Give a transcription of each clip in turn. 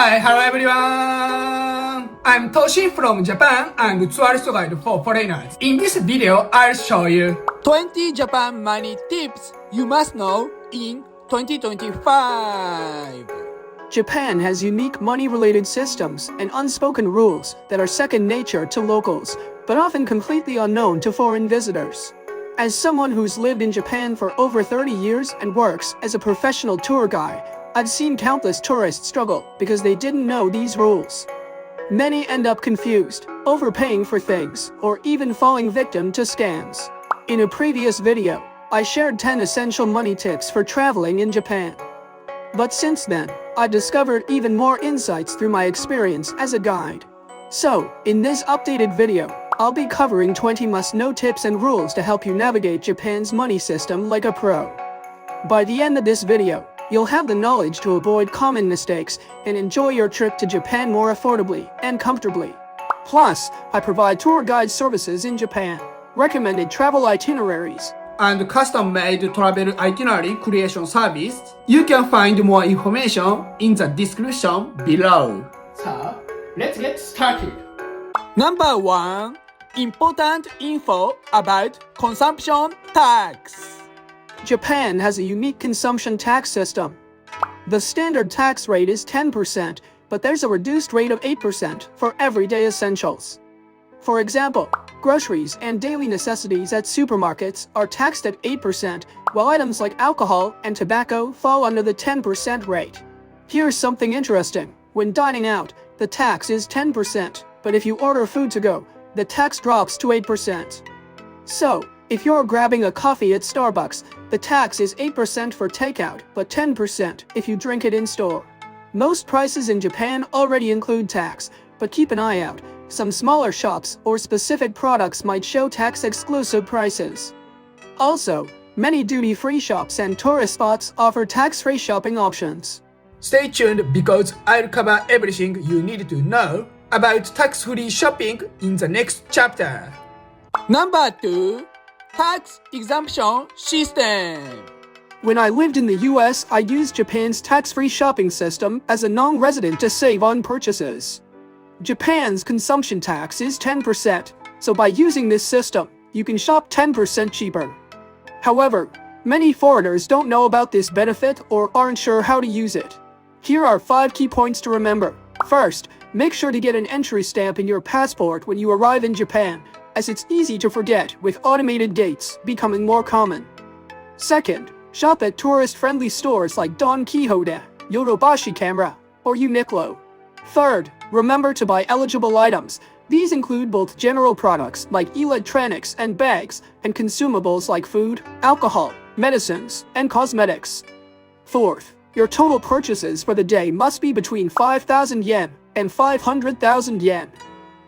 Hi, hello everyone! I'm Toshi from Japan and tourist guide for foreigners. In this video, I'll show you 20 Japan money tips you must know in 2025. Japan has unique money-related systems and unspoken rules that are second nature to locals, but often completely unknown to foreign visitors. As someone who's lived in Japan for over 30 years and works as a professional tour guide, I've seen countless tourists struggle because they didn't know these rules. Many end up confused, overpaying for things, or even falling victim to scams. In a previous video, I shared 10 essential money tips for traveling in Japan. But since then, I discovered even more insights through my experience as a guide. So, in this updated video, I'll be covering 20 must-know tips and rules to help you navigate Japan's money system like a pro. By the end of this video, you'll have the knowledge to avoid common mistakes and enjoy your trip to Japan more affordably and comfortably. Plus, I provide tour guide services in Japan, recommended travel itineraries, and custom-made travel itinerary creation service. You can find more information in the description below. So, let's get started. Number 1. Important info about consumption tax. Japan has a unique consumption tax system. The standard tax rate is 10%, but there's a reduced rate of 8% for everyday essentials. For example, groceries and daily necessities at supermarkets are taxed at 8%, while items like alcohol and tobacco fall under the 10% rate. Here's something interesting. When dining out, the tax is 10%, but if you order food to go, the tax drops to 8%. So, if you're grabbing a coffee at Starbucks, the tax is 8% for takeout, but 10% if you drink it in store. Most prices in Japan already include tax, but keep an eye out. Some smaller shops or specific products might show tax-exclusive prices. Also, many duty-free shops and tourist spots offer tax-free shopping options. Stay tuned because I'll cover everything you need to know about tax-free shopping in the next chapter. Number 2. Tax Exemption System. When I lived in the US, I used Japan's tax-free shopping system as a non-resident to save on purchases. Japan's consumption tax is 10%, so by using this system, you can shop 10% cheaper. However, many foreigners don't know about this benefit or aren't sure how to use it. Here are 5 key points to remember. First, make sure to get an entry stamp in your passport when you arrive in Japan, as it's easy to forget with automated gates becoming more common. Second, shop at tourist-friendly stores like Don Quixote, Yodobashi Camera, or Uniqlo. Third, remember to buy eligible items. These include both general products like electronics and bags, and consumables like food, alcohol, medicines, and cosmetics. Fourth, your total purchases for the day must be between 5,000 yen and 500,000 yen.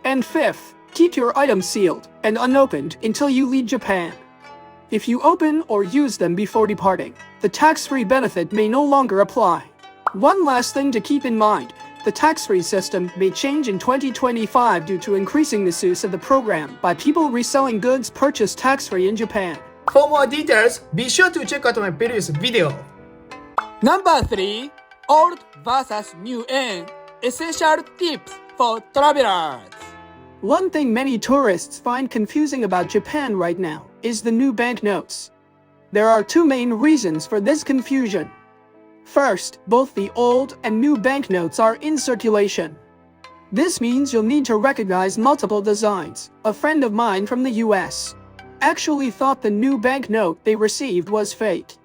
And fifth, keep your items sealed and unopened until you leave Japan. If you open or use them before departing, the tax-free benefit may no longer apply. One last thing to keep in mind, the tax-free system may change in 2025 due to increasing misuse of the program by people reselling goods purchased tax-free in Japan. For more details, be sure to check out my previous video. Number 3. Old versus new yen. Essential tips for travelers. One thing many tourists find confusing about Japan right now is the new banknotes. There are 2 main reasons for this confusion. First, both the old and new banknotes are in circulation. This means you'll need to recognize multiple designs. A friend of mine from the US actually thought the new banknote they received was fake.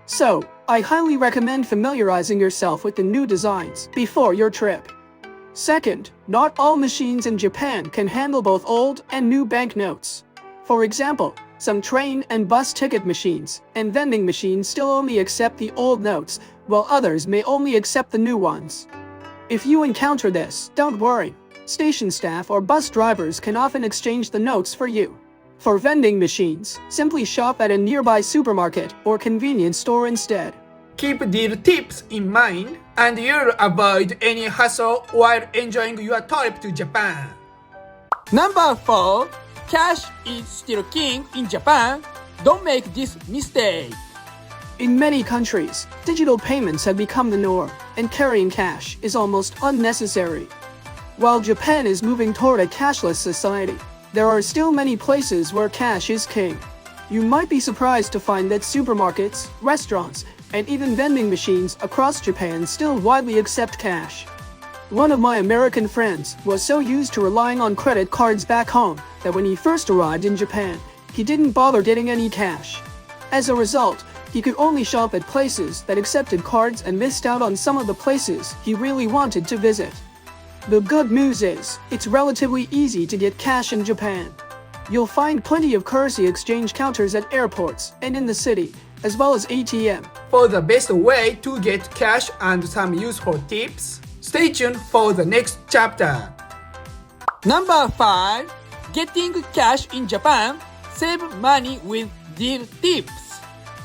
So, I highly recommend familiarizing yourself with the new designs before your trip. Second, not all machines in Japan can handle both old and new banknotes. For example, some train and bus ticket machines and vending machines still only accept the old notes, while others may only accept the new ones. If you encounter this, don't worry. Station staff or bus drivers can often exchange the notes for you. For vending machines, simply shop at a nearby supermarket or convenience store instead. Keep these tips in mind and you'll avoid any hassle while enjoying your trip to Japan. Number 4. Cash is still king in Japan. Don't make this mistake. In many countries, digital payments have become the norm, and carrying cash is almost unnecessary. While Japan is moving toward a cashless society, there are still many places where cash is king. You might be surprised to find that supermarkets, restaurants, and even vending machines across Japan still widely accept cash. One of my American friends was so used to relying on credit cards back home that when he first arrived in Japan, he didn't bother getting any cash. As a result, he could only shop at places that accepted cards and missed out on some of the places he really wanted to visit. The good news is, it's relatively easy to get cash in Japan. You'll find plenty of currency exchange counters at airports and in the city, as well as ATM. For the best way to get cash and some useful tips, stay tuned for the next chapter. Number 5. Getting cash in Japan. Save money with deal tips.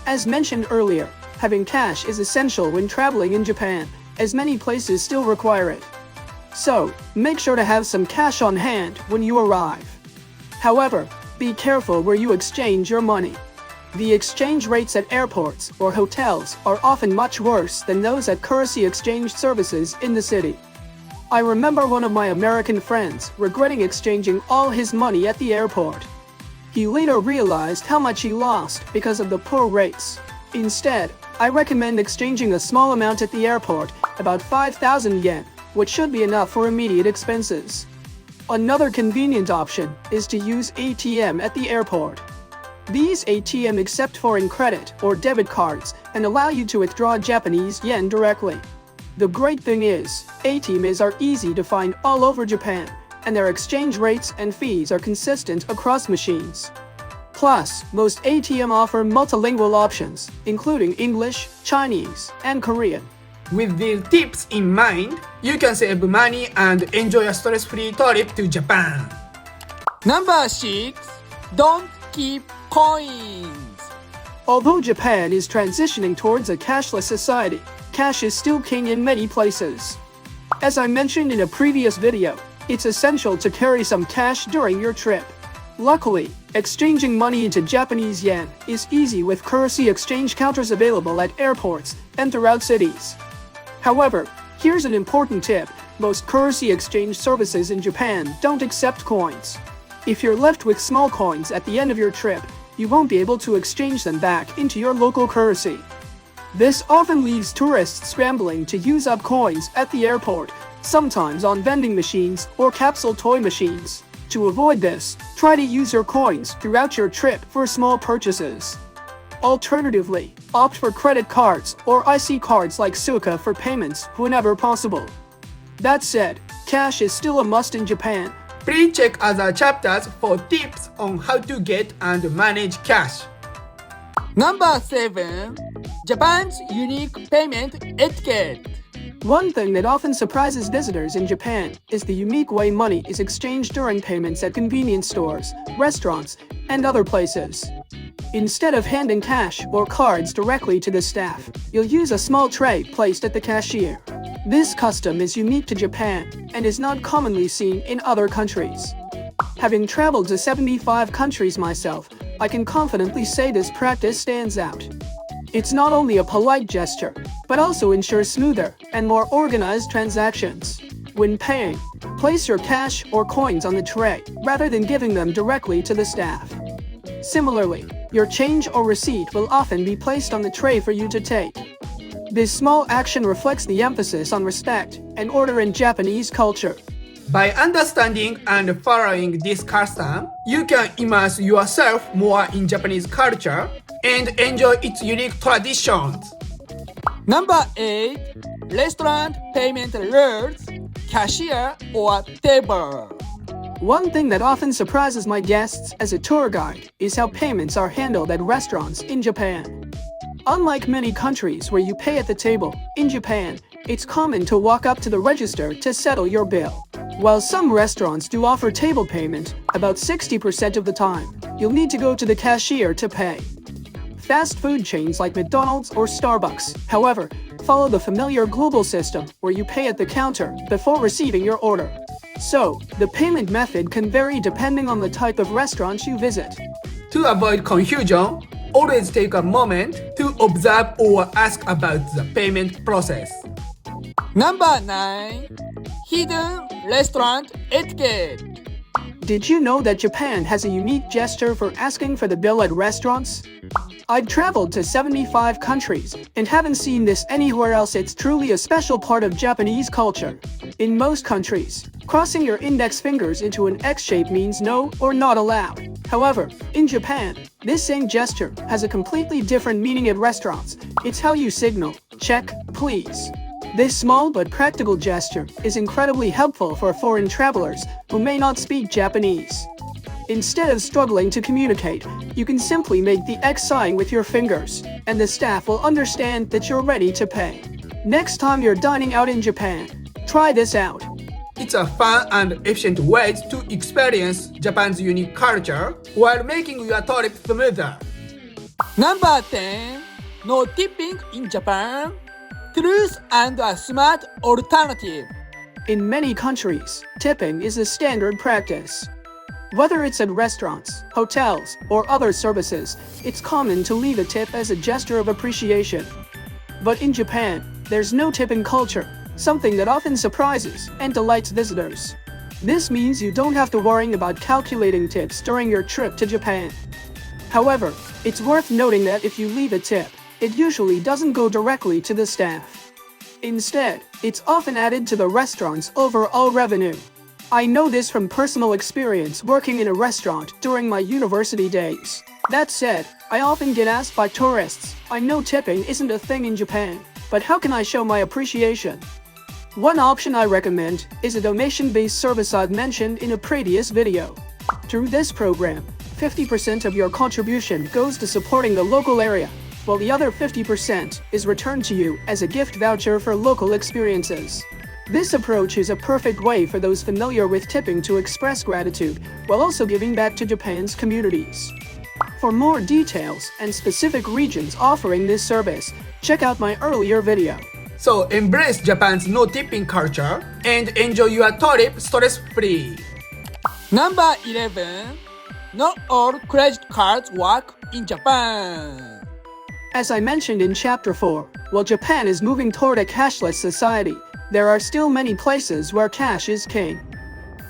As mentioned earlier, having cash is essential when traveling in Japan, as many places still require it. So, make sure to have some cash on hand when you arrive. However, be careful where you exchange your money. The exchange rates at airports or hotels are often much worse than those at currency exchange services in the city. I remember one of my American friends regretting exchanging all his money at the airport. He later realized how much he lost because of the poor rates. Instead, I recommend exchanging a small amount at the airport, about 5,000 yen, which should be enough for immediate expenses. Another convenient option is to use ATM at the airport. These ATM accept foreign credit or debit cards and allow you to withdraw Japanese yen directly. The great thing is, ATMs are easy to find all over Japan, and their exchange rates and fees are consistent across machines. Plus, most ATM offer multilingual options, including English, Chinese, and Korean. With these tips in mind, you can save money and enjoy a stress-free trip to Japan. Number 6. Don't keep coins. Although Japan is transitioning towards a cashless society, cash is still king in many places. As I mentioned in a previous video, it's essential to carry some cash during your trip. Luckily, exchanging money into Japanese yen is easy with currency exchange counters available at airports and throughout cities. However, here's an important tip. Most currency exchange services in Japan don't accept coins. If you're left with small coins at the end of your trip, you won't be able to exchange them back into your local currency. This often leaves tourists scrambling to use up coins at the airport, sometimes on vending machines or capsule toy machines. To avoid this, try to use your coins throughout your trip for small purchases. Alternatively, opt for credit cards or IC cards like Suica for payments whenever possible. That said, cash is still a must in Japan. Please check other chapters for tips on how to get and manage cash. Number 7. Japan's unique payment etiquette. One thing that often surprises visitors in Japan is the unique way money is exchanged during payments at convenience stores, restaurants, and other places. Instead of handing cash or cards directly to the staff, you'll use a small tray placed at the cashier. This custom is unique to Japan and is not commonly seen in other countries. Having traveled to 75 countries myself, I can confidently say this practice stands out. It's not only a polite gesture, but also ensures smoother and more organized transactions. When paying, place your cash or coins on the tray rather than giving them directly to the staff. Similarly, your change or receipt will often be placed on the tray for you to take. This small action reflects the emphasis on respect and order in Japanese culture. By understanding and following this custom, you can immerse yourself more in Japanese culture and enjoy its unique traditions. Number 8. Restaurant payment rules. Cashier or table. One thing that often surprises my guests as a tour guide is how payments are handled at restaurants in Japan. Unlike many countries where you pay at the table, in Japan, it's common to walk up to the register to settle your bill. While some restaurants do offer table payment, about 60% of the time, you'll need to go to the cashier to pay. Fast food chains like McDonald's or Starbucks, however, follow the familiar global system where you pay at the counter before receiving your order. So, the payment method can vary depending on the type of restaurant you visit. To avoid confusion, always take a moment to observe or ask about the payment process. Number 9. Hidden Restaurant Etiquette. Did you know that Japan has a unique gesture for asking for the bill at restaurants? I've traveled to 75 countries and haven't seen this anywhere else. It's truly a special part of Japanese culture. In most countries, crossing your index fingers into an X shape means no or not allowed. However, in Japan, this same gesture has a completely different meaning at restaurants. It's how you signal, check, please. This small but practical gesture is incredibly helpful for foreign travelers who may not speak Japanese. Instead of struggling to communicate, you can simply make the X sign with your fingers, and the staff will understand that you're ready to pay. Next time you're dining out in Japan, try this out. It's a fun and efficient way to experience Japan's unique culture while making your trip smoother. Number 10. No tipping in Japan. Truth and a smart alternative. In many countries, tipping is a standard practice. Whether it's at restaurants, hotels, or other services, it's common to leave a tip as a gesture of appreciation. But in Japan, there's no tipping culture, something that often surprises and delights visitors. This means you don't have to worry about calculating tips during your trip to Japan. However, it's worth noting that if you leave a tip, it usually doesn't go directly to the staff. Instead, it's often added to the restaurant's overall revenue. I know this from personal experience working in a restaurant during my university days. That said, I often get asked by tourists, I know tipping isn't a thing in Japan, but how can I show my appreciation? One option I recommend is a donation-based service I've mentioned in a previous video. Through this program, 50% of your contribution goes to supporting the local area, while the other 50% is returned to you as a gift voucher for local experiences. This approach is a perfect way for those familiar with tipping to express gratitude while also giving back to Japan's communities. For more details and specific regions offering this service, check out my earlier video. So embrace Japan's no tipping culture and enjoy your trip stress-free. Number 11. Not all credit cards work in Japan. As I mentioned in Chapter 4, while Japan is moving toward a cashless society, there are still many places where cash is king.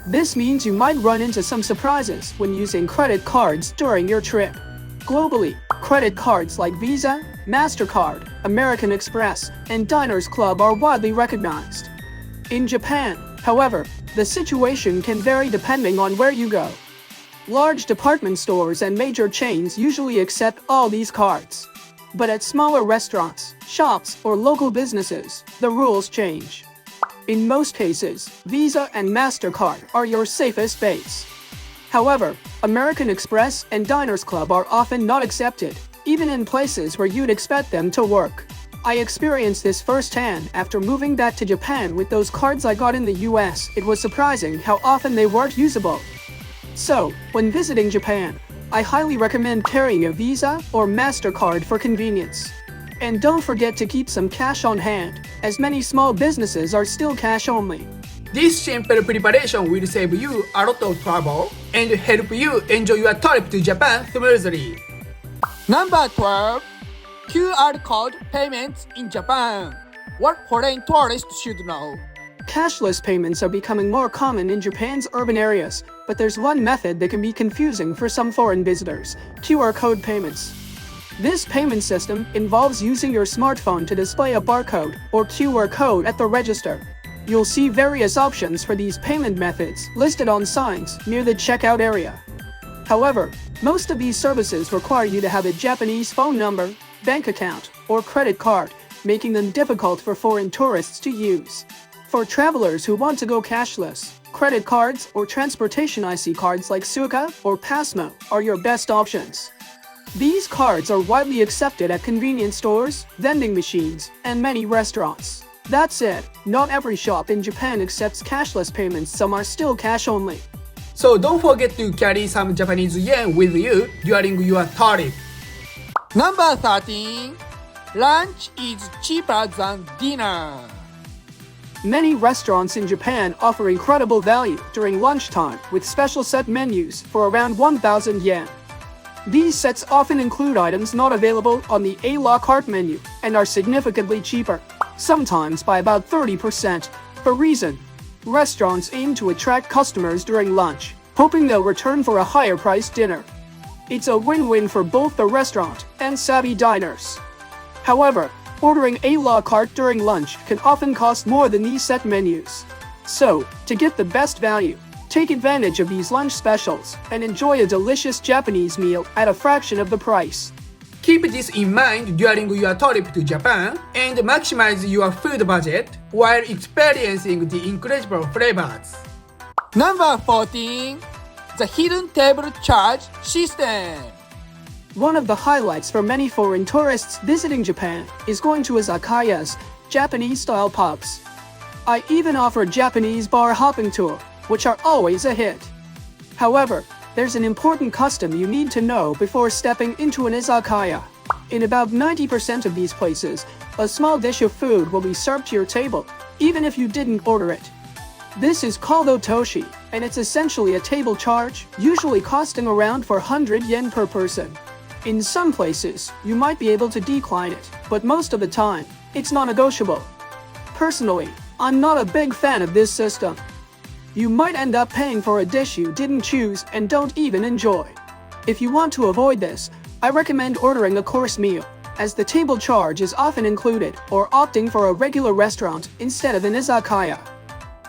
This means you might run into some surprises when using credit cards during your trip. Globally, credit cards like Visa, MasterCard, American Express, and Diners Club are widely recognized. In Japan, however, the situation can vary depending on where you go. Large department stores and major chains usually accept all these cards. But at smaller restaurants, shops, or local businesses, the rules change. In most cases, Visa and MasterCard are your safest bets. However, American Express and Diners Club are often not accepted, even in places where you'd expect them to work. I experienced this firsthand after moving back to Japan with those cards I got in the US. It was surprising how often they weren't usable. So, when visiting Japan, I highly recommend carrying a Visa or MasterCard for convenience. And don't forget to keep some cash on hand, as many small businesses are still cash only. This simple preparation will save you a lot of trouble and help you enjoy your trip to Japan smoothly. Number 12. QR code payments in Japan. What foreign tourists should know. Cashless payments are becoming more common in Japan's urban areas, but there's one method that can be confusing for some foreign visitors: QR code payments. This payment system involves using your smartphone to display a barcode or QR code at the register. You'll see various options for these payment methods listed on signs near the checkout area. However, most of these services require you to have a Japanese phone number, bank account, or credit card, making them difficult for foreign tourists to use. For travelers who want to go cashless, credit cards or transportation IC cards like Suica or Passmo are your best options. These cards are widely accepted at convenience stores, vending machines, and many restaurants. That said, not every shop in Japan accepts cashless payments. Some are still cash only. So don't forget to carry some Japanese yen with you during your trip. Number 13. Lunch is cheaper than dinner. Many restaurants in Japan offer incredible value during lunchtime with special set menus for around 1,000 yen. These sets often include items not available on the a la carte menu and are significantly cheaper, sometimes by about 30%. For reason, restaurants aim to attract customers during lunch, hoping they'll return for a higher-priced dinner. It's a win-win for both the restaurant and savvy diners. However, ordering a la carte during lunch can often cost more than these set menus. So, to get the best value, take advantage of these lunch specials and enjoy a delicious Japanese meal at a fraction of the price. Keep this in mind during your trip to Japan and maximize your food budget while experiencing the incredible flavors. Number 14. The hidden table charge system. One of the highlights for many foreign tourists visiting Japan is going to izakayas, Japanese-style pubs. I even offer Japanese bar hopping tour, which are always a hit. However, there's an important custom you need to know before stepping into an izakaya. In about 90% of these places, a small dish of food will be served to your table, even if you didn't order it. This is called otoshi, and it's essentially a table charge, usually costing around 400 yen per person. In some places, you might be able to decline it, but most of the time, it's non-negotiable. Personally, I'm not a big fan of this system. You might end up paying for a dish you didn't choose and don't even enjoy. If you want to avoid this, I recommend ordering a course meal, as the table charge is often included, or opting for a regular restaurant instead of an izakaya.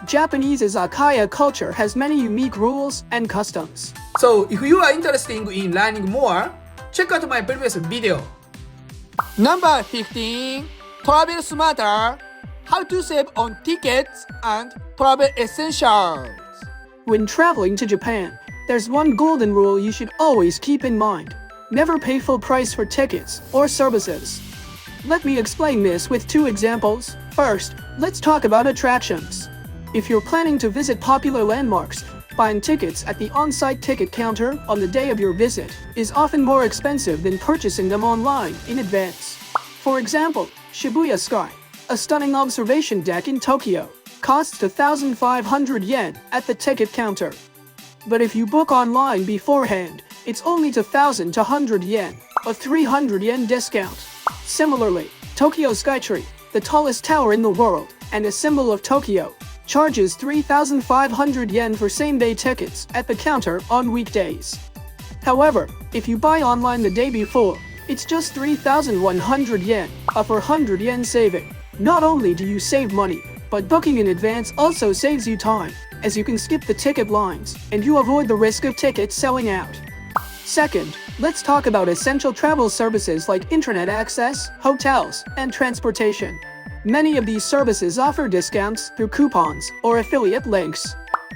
Japanese izakaya culture has many unique rules and customs. So, if you are interested in learning more, check out my previous video. Number 15. Travel smarter. How to save on tickets and travel essentials. When traveling to Japan, there's one golden rule you should always keep in mind. Never pay full price for tickets or services. Let me explain this with two examples. First, let's talk about attractions. If you're planning to visit popular landmarks, buying tickets at the on-site ticket counter on the day of your visit is often more expensive than purchasing them online in advance. For example, Shibuya Sky, a stunning observation deck in Tokyo, costs 1,500 yen at the ticket counter. But if you book online beforehand, it's only 2,200 yen, a 300 yen discount. Similarly, Tokyo Skytree, the tallest tower in the world and a symbol of Tokyo, charges 3,500 yen for same-day tickets at the counter on weekdays. However, if you buy online the day before, it's just 3,100 yen, a 400 yen saving. Not only do you save money, but booking in advance also saves you time, as you can skip the ticket lines and you avoid the risk of tickets selling out. Second, let's talk about essential travel services like internet access, hotels, and transportation. Many of these services offer discounts through coupons or affiliate links.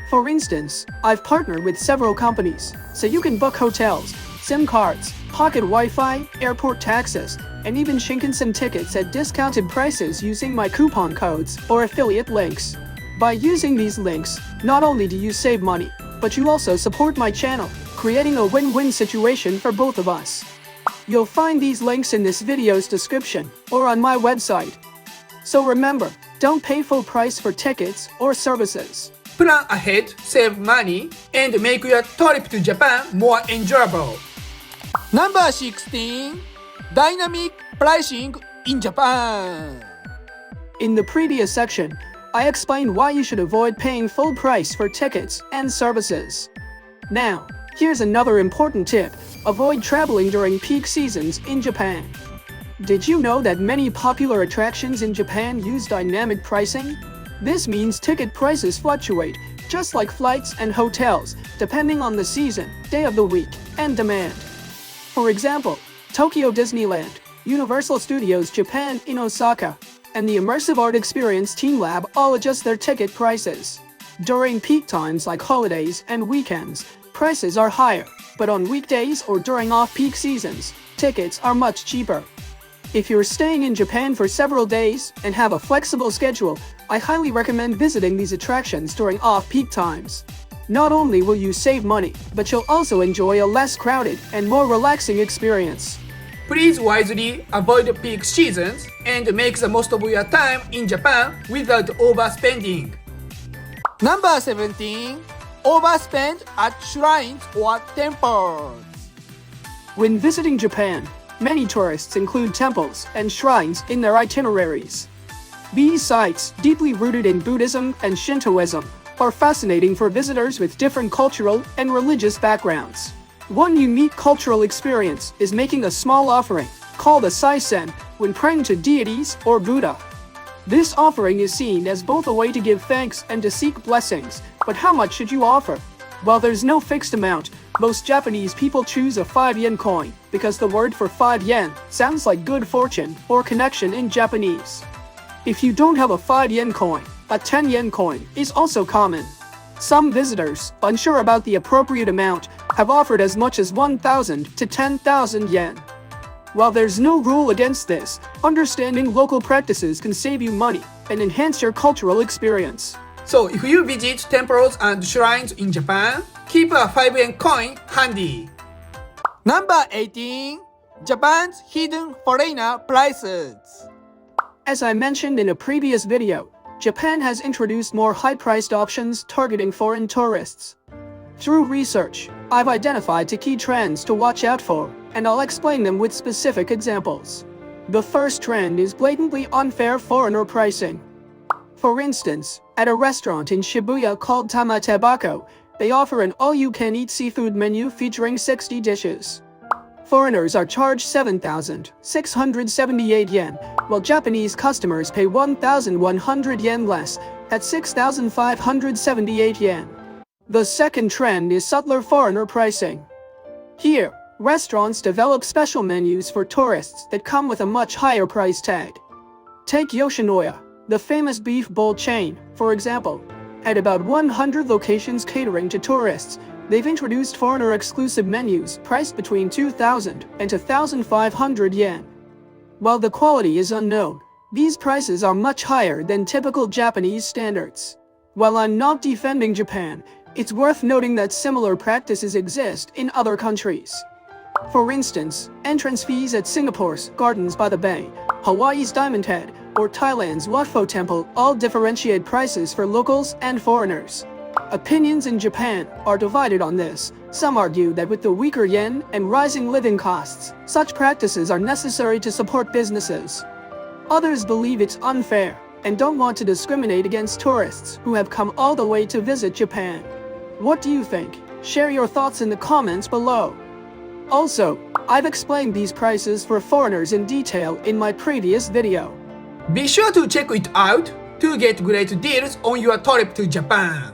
For instance, I've partnered with several companies, so you can book hotels, SIM cards, pocket Wi-Fi, airport taxis, and even Shinkansen tickets at discounted prices using my coupon codes or affiliate links. By using these links, not only do you save money, but you also support my channel, creating a win-win situation for both of us. You'll find these links in this video's description or on my website. So remember, don't pay full price for tickets or services. Plan ahead, save money, and make your trip to Japan more enjoyable. Number 16. Dynamic pricing in Japan. In the previous section, I explained why you should avoid paying full price for tickets and services. Now, here's another important tip: avoid traveling during peak seasons in Japan. Did you know that many popular attractions in Japan use dynamic pricing? This means ticket prices fluctuate, just like flights and hotels, depending on the season, day of the week, and demand. For example, Tokyo Disneyland, Universal Studios Japan in Osaka, and the Immersive Art Experience Team Lab all adjust their ticket prices. During peak times like holidays and weekends, prices are higher, but on weekdays or during off-peak seasons, tickets are much cheaper. If you're staying in Japan for several days and have a flexible schedule, I highly recommend visiting these attractions during off-peak times. Not only will you save money, but you'll also enjoy a less crowded and more relaxing experience. Please wisely avoid peak seasons and make the most of your time in Japan without overspending. Number 17. Overspend at shrines or temples. When visiting Japan, many tourists include temples and shrines in their itineraries. These sites, deeply rooted in Buddhism and Shintoism, are fascinating for visitors with different cultural and religious backgrounds. One unique cultural experience is making a small offering, called a saisen, when praying to deities or Buddha. This offering is seen as both a way to give thanks and to seek blessings, but how much should you offer? While there's no fixed amount, most Japanese people choose a 5 yen coin because the word for 5 yen sounds like good fortune or connection in Japanese. If you don't have a 5 yen coin, a 10 yen coin is also common. Some visitors, unsure about the appropriate amount, have offered as much as 1,000 to 10,000 yen. While there's no rule against this, understanding local practices can save you money and enhance your cultural experience. So if you visit temples and shrines in Japan, keep a 5 yen coin handy. Number 18. Japan's hidden foreigner prices. As I mentioned in a previous video, Japan has introduced more high-priced options targeting foreign tourists. Through research, I've identified two key trends to watch out for, and I'll explain them with specific examples. The first trend is blatantly unfair foreigner pricing. For instance, at a restaurant in Shibuya called Tamatebako, they offer an all-you-can-eat seafood menu featuring 60 dishes. Foreigners are charged 7,678 yen, while Japanese customers pay 1,100 yen less, at 6,578 yen. The second trend is subtler foreigner pricing. Here, restaurants develop special menus for tourists that come with a much higher price tag. Take Yoshinoya, the famous beef bowl chain, for example. At about 100 locations catering to tourists, they've introduced foreigner-exclusive menus priced between 2,000 and 2,500 yen. While the quality is unknown, these prices are much higher than typical Japanese standards. While I'm not defending Japan, it's worth noting that similar practices exist in other countries. For instance, entrance fees at Singapore's Gardens by the Bay, Hawaii's Diamond Head, or Thailand's Wat Pho Temple all differentiate prices for locals and foreigners. Opinions in Japan are divided on this. Some argue that with the weaker yen and rising living costs, such practices are necessary to support businesses. Others believe it's unfair and don't want to discriminate against tourists who have come all the way to visit Japan. What do you think? Share your thoughts in the comments below. Also, I've explained these prices for foreigners in detail in my previous video. Be sure to check it out to get great deals on your trip to Japan.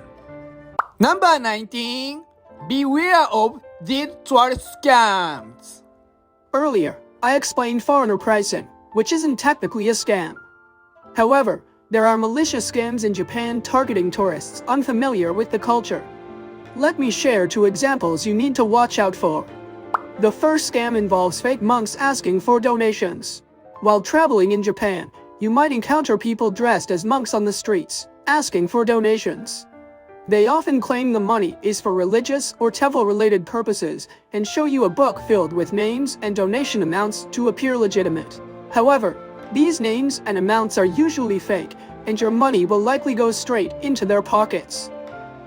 Number 19. Beware of these tourist scams. Earlier, I explained foreigner pricing, which isn't technically a scam. However, there are malicious scams in Japan targeting tourists unfamiliar with the culture. Let me share 2 examples you need to watch out for. The first scam involves fake monks asking for donations. While traveling in Japan, you might encounter people dressed as monks on the streets, asking for donations. They often claim the money is for religious or temple-related purposes and show you a book filled with names and donation amounts to appear legitimate. However, these names and amounts are usually fake, and your money will likely go straight into their pockets.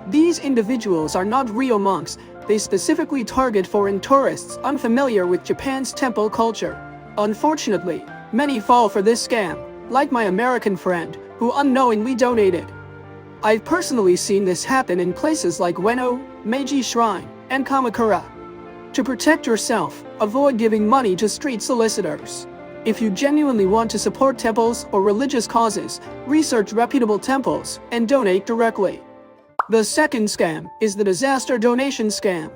These individuals are not real monks. They specifically target foreign tourists unfamiliar with Japan's temple culture. Unfortunately, many fall for this scam, like my American friend, who unknowingly donated. I've personally seen this happen in places like Ueno, Meiji Shrine, and Kamakura. To protect yourself, avoid giving money to street solicitors. If you genuinely want to support temples or religious causes, research reputable temples and donate directly. The second scam is the disaster donation scam.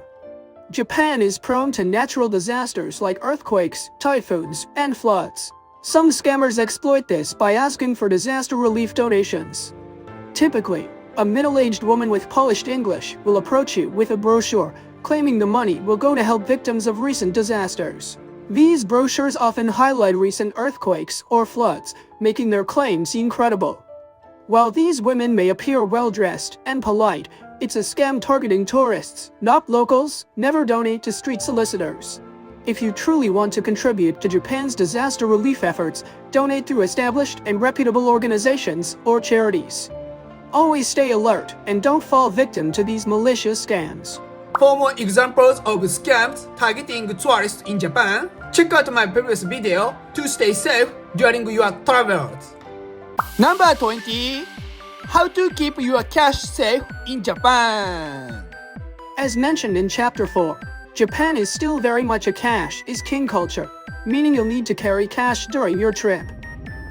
Japan is prone to natural disasters like earthquakes, typhoons, and floods. Some scammers exploit this by asking for disaster relief donations. Typically, a middle-aged woman with polished English will approach you with a brochure, claiming the money will go to help victims of recent disasters. These brochures often highlight recent earthquakes or floods, making their claim seem credible. While these women may appear well-dressed and polite, it's a scam targeting tourists, not locals. Never donate to street solicitors. If you truly want to contribute to Japan's disaster relief efforts, donate through established and reputable organizations or charities. Always stay alert and don't fall victim to these malicious scams. For more examples of scams targeting tourists in Japan, check out my previous video to stay safe during your travels. Number 20. How to keep your cash safe in Japan. As mentioned in Chapter 4, Japan is still very much a cash is king culture, meaning you'll need to carry cash during your trip.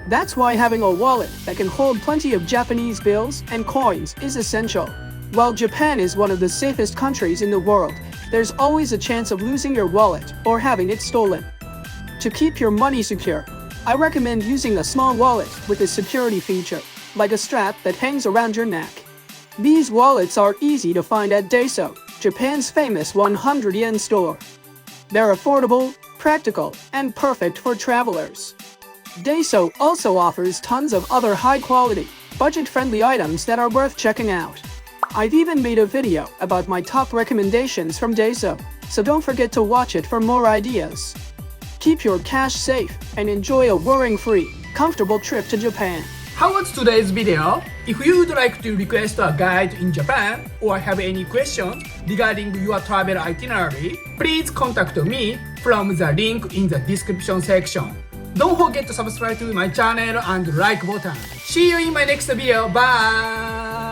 That's why having a wallet that can hold plenty of Japanese bills and coins is essential. While Japan is one of the safest countries in the world, there's always a chance of losing your wallet or having it stolen. To keep your money secure, I recommend using a small wallet with a security feature, like a strap that hangs around your neck. These wallets are easy to find at Daiso, Japan's famous 100-yen store. They're affordable, practical, and perfect for travelers. Daiso also offers tons of other high-quality, budget-friendly items that are worth checking out. I've even made a video about my top recommendations from Daiso, so don't forget to watch it for more ideas. Keep your cash safe and enjoy a worrying-free, comfortable trip to Japan. How was today's video? If you would like to request a guide in Japan or have any questions regarding your travel itinerary, please contact me from the link in the description section. Don't forget to subscribe to my channel and like button. See you in my next video. Bye!